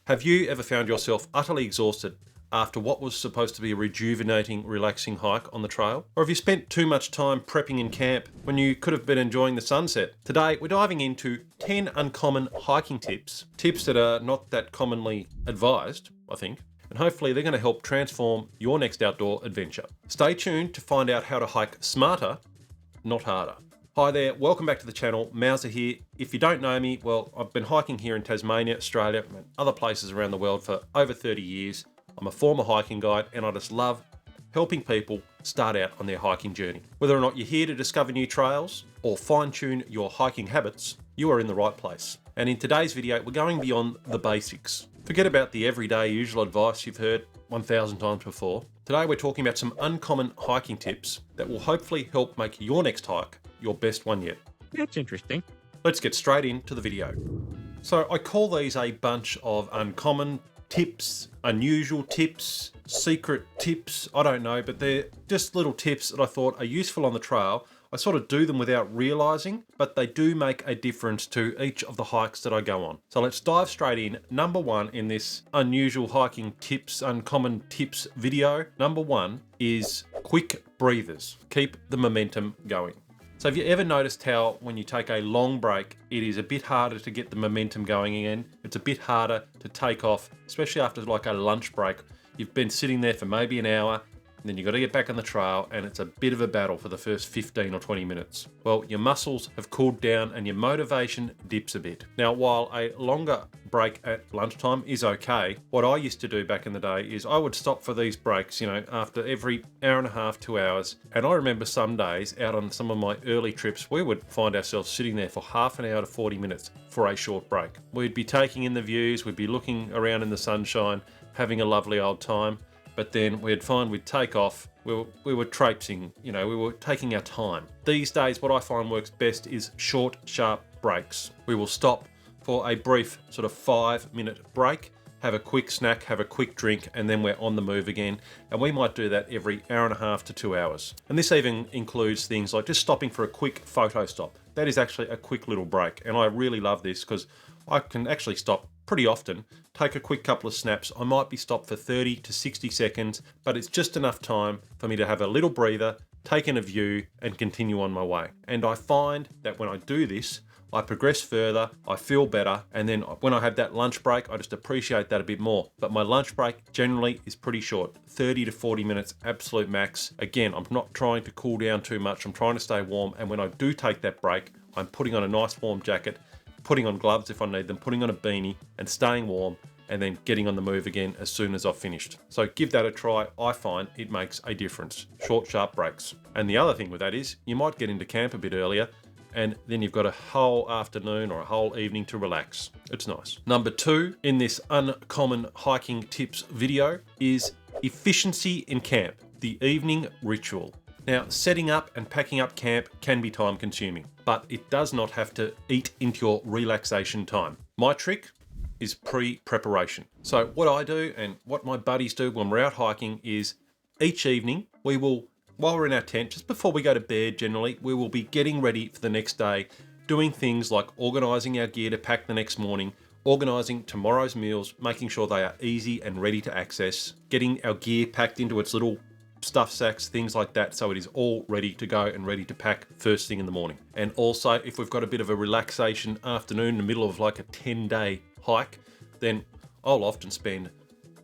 Have you ever found yourself utterly exhausted after what was supposed to be a rejuvenating, relaxing hike on the trail? Or have you spent too much time prepping in camp when you could have been enjoying the sunset? Today, we're diving into 10 uncommon hiking tips that are not that commonly advised, I think, and hopefully they're going to help transform your next outdoor adventure. Stay tuned to find out how to hike smarter, not harder. Hi there, welcome back to the channel. Mauser here. If you don't know me, well, I've been hiking here in Tasmania, Australia, and other places around the world for over 30 years. I'm a former hiking guide and I just love helping people start out on their hiking journey. Whether or not you're here to discover new trails or fine-tune your hiking habits, you are in the right place. And in today's video, we're going beyond the basics. Forget about the everyday usual advice you've heard 1,000 times before. Today, we're talking about some uncommon hiking tips that will hopefully help make your next hike your best one yet. That's interesting. Let's get straight into the video. So I call these a bunch of uncommon tips, unusual tips, secret tips, I don't know, but they're just little tips that I thought are useful on the trail. I sort of do them without realizing, but they do make a difference to each of the hikes that I go on. So let's dive straight in. Number one in this unusual hiking tips, uncommon tips video, number one is quick breathers. Keep the momentum going. So have you ever noticed how when you take a long break, it is a bit harder to get the momentum going again? It's a bit harder to take off, especially after like a lunch break. You've been sitting there for maybe an hour, and then you've got to get back on the trail, and it's a bit of a battle for the first 15 or 20 minutes. Well, your muscles have cooled down and your motivation dips a bit. Now, while a longer break at lunchtime is okay, what I used to do back in the day is I would stop for these breaks, after every hour and a half, 2 hours. And I remember some days out on some of my early trips, we would find ourselves sitting there for half an hour to 40 minutes for a short break. We'd be taking in the views, we'd be looking around in the sunshine, having a lovely old time. But then we'd find we'd take off, we were traipsing, we were taking our time. These days, what I find works best is short, sharp breaks. We will stop for a brief sort of 5-minute break, have a quick snack, have a quick drink, and then we're on the move again. And we might do that every hour and a half to 2 hours. And this even includes things like just stopping for a quick photo stop. That is actually a quick little break. And I really love this because I can actually stop pretty often, take a quick couple of snaps. I might be stopped for 30 to 60 seconds, but it's just enough time for me to have a little breather, take in a view, and continue on my way. And I find that when I do this, I progress further, I feel better, and then when I have that lunch break, I just appreciate that a bit more. But my lunch break generally is pretty short, 30 to 40 minutes, absolute max. Again, I'm not trying to cool down too much, I'm trying to stay warm, and when I do take that break, I'm putting on a nice warm jacket, putting on gloves if I need them, putting on a beanie and staying warm, and then getting on the move again as soon as I've finished. So give that a try. I find it makes a difference. Short, sharp breaks. And the other thing with that is you might get into camp a bit earlier and then you've got a whole afternoon or a whole evening to relax. It's nice. Number two in this uncommon hiking tips video is efficiency in camp, the evening ritual. Now, setting up and packing up camp can be time consuming, but it does not have to eat into your relaxation time. My trick is pre-preparation. So what I do and what my buddies do when we're out hiking is each evening we will, while we're in our tent, just before we go to bed generally, we will be getting ready for the next day, doing things like organising our gear to pack the next morning, organising tomorrow's meals, making sure they are easy and ready to access, getting our gear packed into its little stuff sacks, things like that, so it is all ready to go and ready to pack first thing in the morning. And also, if we've got a bit of a relaxation afternoon in the middle of like a 10-day hike, then I'll often spend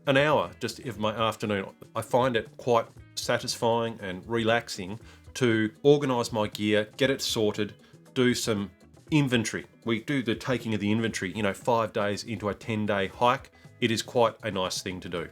an hour just of my afternoon. I find it quite satisfying and relaxing to organise my gear, get it sorted, do some inventory. We do the taking of the inventory, 5 days into a 10-day hike. It is quite a nice thing to do.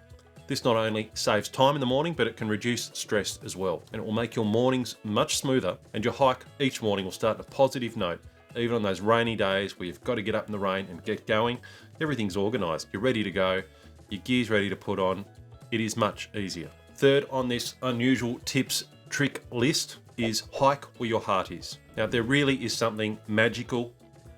This not only saves time in the morning, but it can reduce stress as well. And it will make your mornings much smoother, and your hike each morning will start on a positive note. Even on those rainy days where you've got to get up in the rain and get going, everything's organised. You're ready to go, your gear's ready to put on. It is much easier. Third on this unusual tips trick list is hike where your heart is. Now, there really is something magical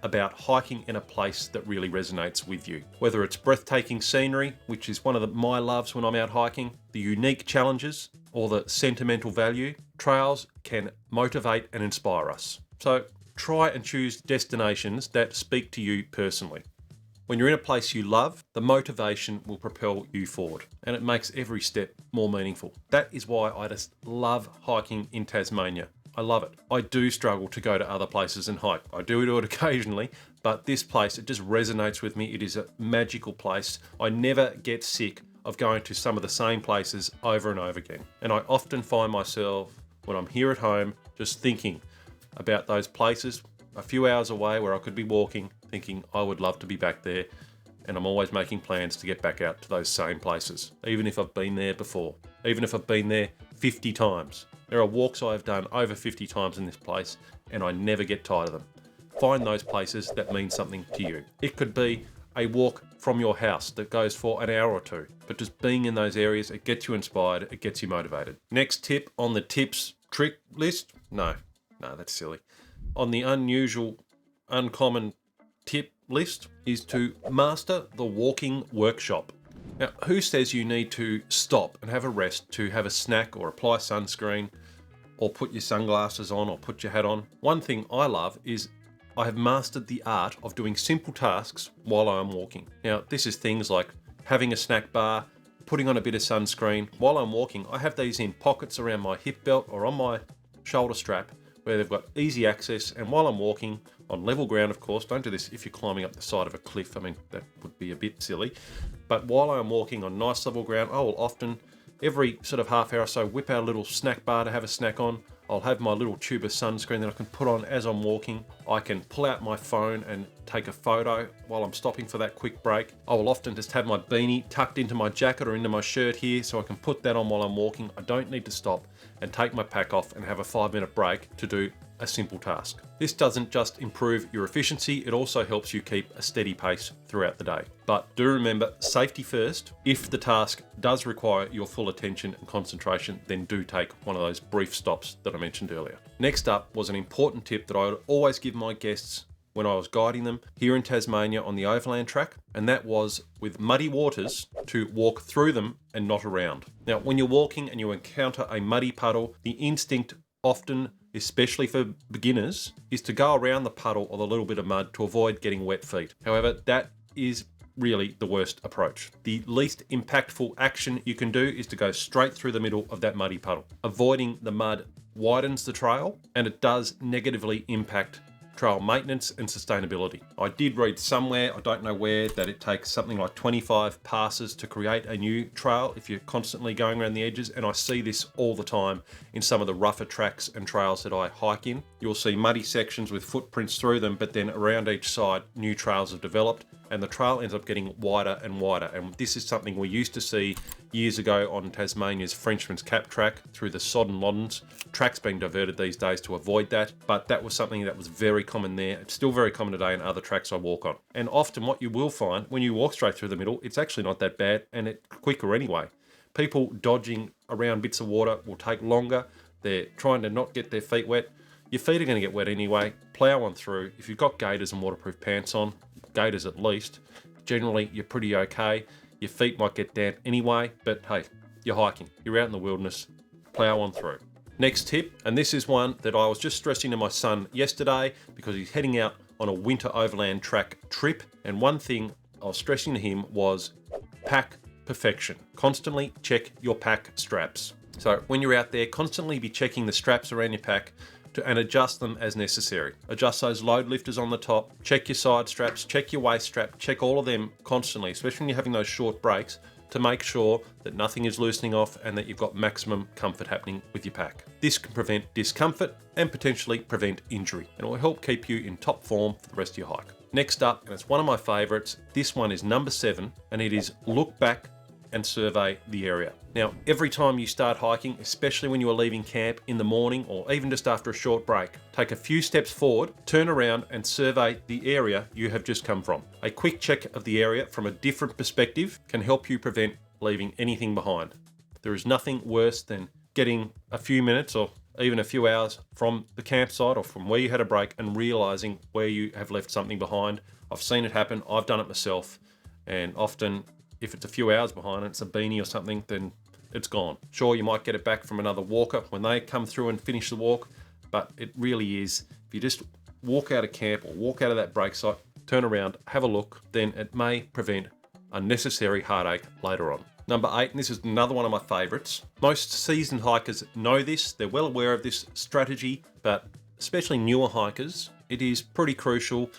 about hiking in a place that really resonates with you. Whether it's breathtaking scenery, which is one of my loves when I'm out hiking, the unique challenges, or the sentimental value, trails can motivate and inspire us. So try and choose destinations that speak to you personally. When you're in a place you love, the motivation will propel you forward, and it makes every step more meaningful. That is why I just love hiking in Tasmania. I love it. I do struggle to go to other places and hike. I do it occasionally, but this place, it just resonates with me. It is a magical place. I never get sick of going to some of the same places over and over again. And I often find myself, when I'm here at home, just thinking about those places a few hours away where I could be walking, thinking I would love to be back there. And I'm always making plans to get back out to those same places, even if I've been there before, even if I've been there 50 times. There are walks I've done over 50 times in this place, and I never get tired of them. Find those places that mean something to you. It could be a walk from your house that goes for an hour or two, but just being in those areas, it gets you inspired, it gets you motivated. Next tip on the tips trick list? No, that's silly. On the unusual, uncommon tip list is to master the walking workshop. Now, who says you need to stop and have a rest to have a snack or apply sunscreen or put your sunglasses on or put your hat on? One thing I love is I have mastered the art of doing simple tasks while I'm walking. Now, this is things like having a snack bar, putting on a bit of sunscreen. While I'm walking, I have these in pockets around my hip belt or on my shoulder strap where they've got easy access, and while I'm walking, on level ground of course, don't do this if you're climbing up the side of a cliff, I mean that would be a bit silly, but while I'm walking on nice level ground, I will often, every sort of half hour or so, whip out a little snack bar to have a snack on. I'll have my little tube of sunscreen that I can put on as I'm walking. I can pull out my phone and take a photo while I'm stopping for that quick break. I will often just have my beanie tucked into my jacket or into my shirt here so I can put that on while I'm walking. I don't need to stop and take my pack off and have a 5-minute break to do a simple task. This doesn't just improve your efficiency, it also helps you keep a steady pace throughout the day. But do remember, safety first. If the task does require your full attention and concentration, then do take one of those brief stops that I mentioned earlier. Next up was an important tip that I would always give my guests when I was guiding them here in Tasmania on the overland track, and that was with muddy waters to walk through them and not around. Now, when you're walking and you encounter a muddy puddle, the instinct often, especially for beginners, is to go around the puddle or the little bit of mud to avoid getting wet feet. However, that is really the worst approach. The least impactful action you can do is to go straight through the middle of that muddy puddle. Avoiding the mud widens the trail, and it does negatively impact trail maintenance and sustainability. I did read somewhere, I don't know where, that it takes something like 25 passes to create a new trail if you're constantly going around the edges, and I see this all the time in some of the rougher tracks and trails that I hike in. You'll see muddy sections with footprints through them, but then around each side new trails have developed, and the trail ends up getting wider and wider. And this is something we used to see years ago on Tasmania's Frenchman's Cap track through the Sodden Loddons. Tracks being diverted these days to avoid that, but that was something that was very common there. It's still very common today in other tracks I walk on. And often what you will find when you walk straight through the middle, it's actually not that bad, and it's quicker anyway. People dodging around bits of water will take longer. They're trying to not get their feet wet. Your feet are going to get wet anyway. Plow on through. If you've got gaiters and waterproof pants on, gaiters at least, generally you're pretty okay. Your feet might get damp anyway, but hey, you're hiking, you're out in the wilderness, plow on through. Next tip, and this is one that I was just stressing to my son yesterday because he's heading out on a winter overland track trip, and one thing I was stressing to him was pack perfection. Constantly check your pack straps. So when you're out there, constantly be checking the straps around your pack and adjust them as necessary. Adjust those load lifters on the top, check your side straps, check your waist strap, check all of them constantly, especially when you're having those short breaks, to make sure that nothing is loosening off and that you've got maximum comfort happening with your pack. This can prevent discomfort and potentially prevent injury, and it will help keep you in top form for the rest of your hike. Next up, and it's one of my favorites, this one is number 7, and it is look back and survey the area. Now, every time you start hiking, especially when you are leaving camp in the morning or even just after a short break, take a few steps forward, turn around and survey the area you have just come from. A quick check of the area from a different perspective can help you prevent leaving anything behind. There is nothing worse than getting a few minutes or even a few hours from the campsite or from where you had a break and realizing where you have left something behind. I've seen it happen, I've done it myself, and often if it's a few hours behind and it's a beanie or something, then it's gone. Sure, you might get it back from another walker when they come through and finish the walk, but it really is, if you just walk out of camp or walk out of that break site, turn around, have a look, then it may prevent unnecessary heartache later on. Number 8, and this is another one of my favorites. Most seasoned hikers know this, they're well aware of this strategy, but especially newer hikers, it is pretty crucial,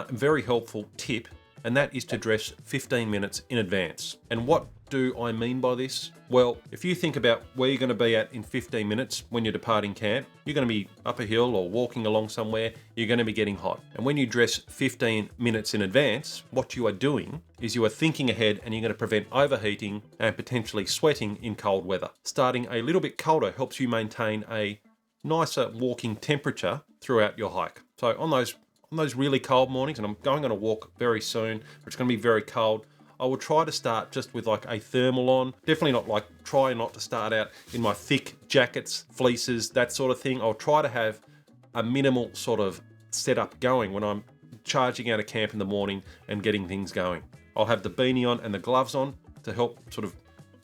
very helpful tip, and that is to dress 15 minutes in advance. And what do I mean by this? Well, if you think about where you're going to be at in 15 minutes when you're departing camp, you're going to be up a hill or walking along somewhere, you're going to be getting hot. And when you dress 15 minutes in advance, what you are doing is you are thinking ahead, and you're going to prevent overheating and potentially sweating in cold weather. Starting a little bit colder helps you maintain a nicer walking temperature throughout your hike. So on those really cold mornings, and I'm going on a walk very soon, it's going to be very cold, I will try to start just with like a thermal on. Definitely not like, try not to start out in my thick jackets, fleeces, that sort of thing. I'll try to have a minimal sort of setup going when I'm charging out of camp in the morning and getting things going. I'll have the beanie on and the gloves on to help sort of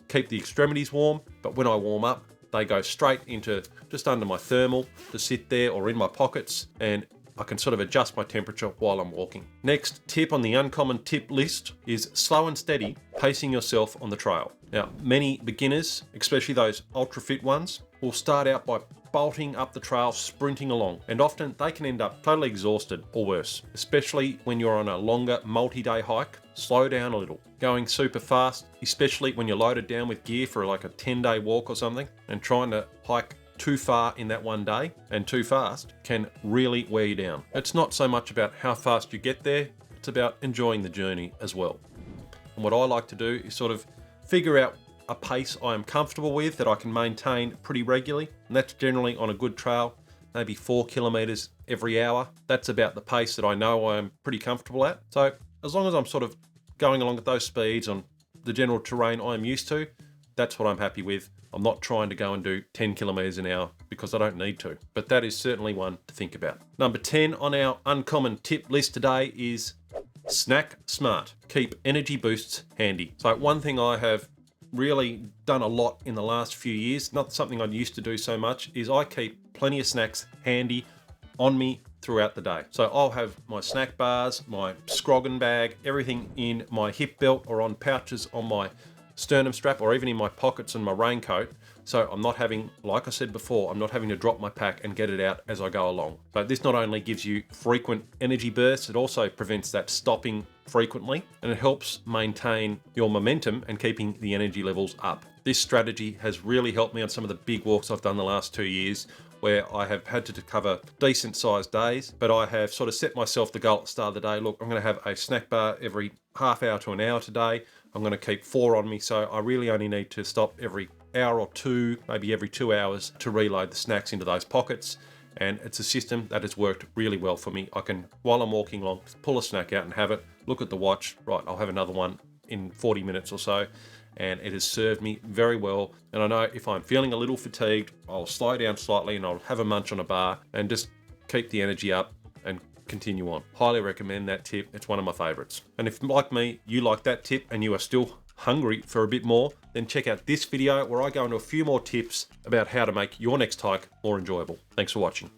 keep the extremities warm, but when I warm up, they go straight into just under my thermal to sit there or in my pockets, and I can sort of adjust my temperature while I'm walking. Next tip on the uncommon tip list is slow and steady pacing yourself on the trail. Now, many beginners, especially those ultra fit ones, will start out by bolting up the trail, sprinting along, and often they can end up totally exhausted or worse, especially when you're on a longer multi-day hike. Slow down a little. Going super fast, especially when you're loaded down with gear for like a 10-day walk or something, and trying to hike too far in that one day and too fast can really wear you down. It's not so much about how fast you get there, it's about enjoying the journey as well. And what I like to do is sort of figure out a pace I am comfortable with that I can maintain pretty regularly, and that's generally on a good trail, maybe 4 kilometers every hour. That's about the pace that I know I'm pretty comfortable at. So as long as I'm sort of going along at those speeds on the general terrain I'm used to, that's what I'm happy with. I'm not trying to go and do 10 kilometers an hour because I don't need to, but that is certainly one to think about. Number 10 on our uncommon tip list today is snack smart. Keep energy boosts handy. So one thing I have really done a lot in the last few years, not something I used to do so much, is I keep plenty of snacks handy on me throughout the day. So I'll have my snack bars, my scroggin bag, everything in my hip belt or on pouches on my sternum strap, or even in my pockets and my raincoat. So I'm not having, like I said before, I'm not having to drop my pack and get it out as I go along. But this not only gives you frequent energy bursts, it also prevents that stopping frequently, and it helps maintain your momentum and keeping the energy levels up. This strategy has really helped me on some of the big walks I've done the last 2 years, where I have had to cover decent sized days, but I have sort of set myself the goal at the start of the day. Look, I'm going to have a snack bar every half hour to an hour today. I'm going to keep 4 on me, so I really only need to stop every hour or 2, maybe every 2 hours, to reload the snacks into those pockets. And it's a system that has worked really well for me. I can, while I'm walking along, pull a snack out and have it, look at the watch, right, I'll have another one in 40 minutes or so. And it has served me very well. And I know if I'm feeling a little fatigued, I'll slow down slightly and I'll have a munch on a bar and just keep the energy up and continue on. Highly recommend that tip. It's one of my favorites. And if, like me, you like that tip and you are still hungry for a bit more, then check out this video where I go into a few more tips about how to make your next hike more enjoyable. Thanks for watching.